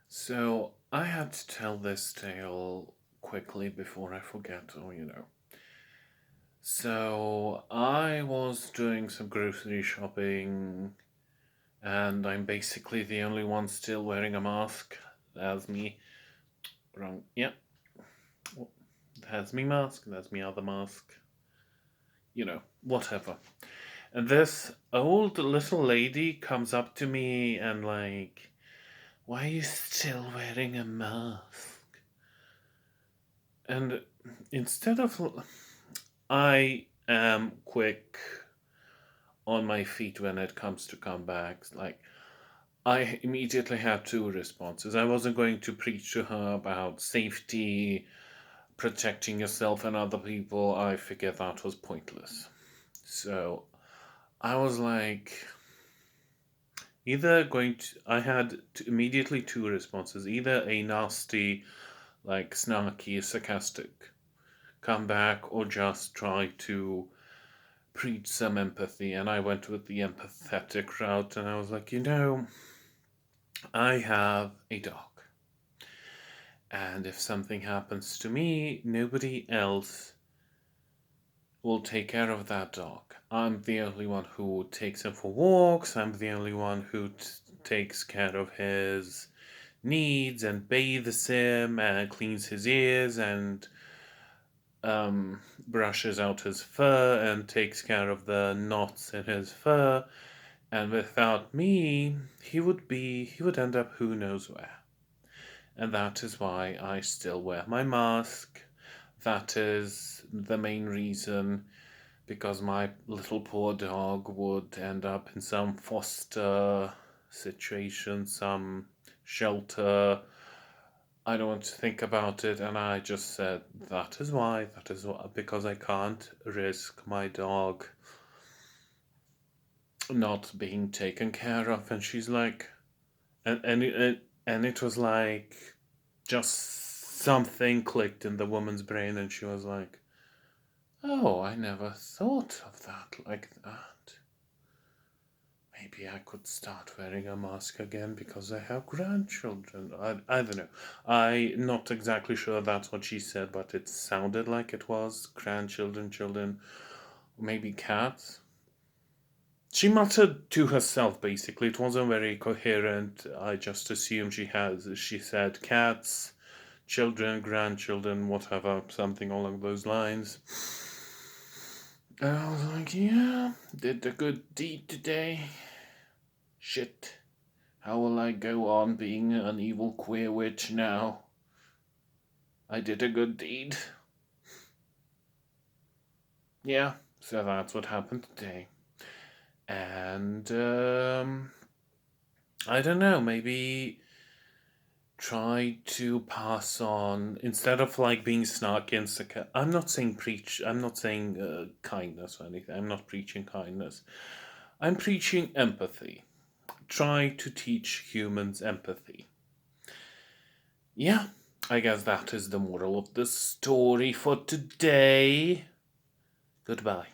So I had to tell this tale quickly before I forget, or. So I was doing some grocery shopping, and I'm basically the only one still wearing a mask. That's me. Wrong. Yep. That's me mask. That's me other mask. Whatever. And this old little lady comes up to me and like, why are you still wearing a mask? And instead of I am quick on my feet when it comes to comebacks. Like, I immediately had two responses. I wasn't going to preach to her about safety, protecting yourself and other people. I figured that was pointless. So I was like, I had immediately two responses, either a nasty, like snarky, sarcastic comeback, or just try to preach some empathy. And I went with the empathetic route, and I was like, I have a dog, and if something happens to me, nobody else will take care of that dog. I'm the only one who takes him for walks. I'm the only one who takes care of his needs and bathes him and cleans his ears and brushes out his fur and takes care of the knots in his fur. And without me, he would end up who knows where. And that is why I still wear my mask. That is the main reason, because my little poor dog would end up in some foster situation, some shelter. I don't want to think about it, and I just said that is why, because I can't risk my dog not being taken care of. And she's like, and it was like just something clicked in the woman's brain, and she was like, "Oh, I never thought of that like that. Maybe I could start wearing a mask again because I have grandchildren." I don't know. I'm not exactly sure that's what she said, but it sounded like it was grandchildren, children, maybe cats. She muttered to herself, basically. It wasn't very coherent. I just assumed she said cats, children, grandchildren, whatever, something along those lines. And I was like, yeah, did a good deed today. Shit. How will I go on being an evil queer witch now? I did a good deed. Yeah, so that's what happened today. And, I don't know, maybe try to pass on, instead of like being snarky and I'm not saying preach, I'm not saying kindness or anything. I'm not preaching kindness. I'm preaching empathy. Try to teach humans empathy. Yeah, I guess that is the moral of the story for today. Goodbye.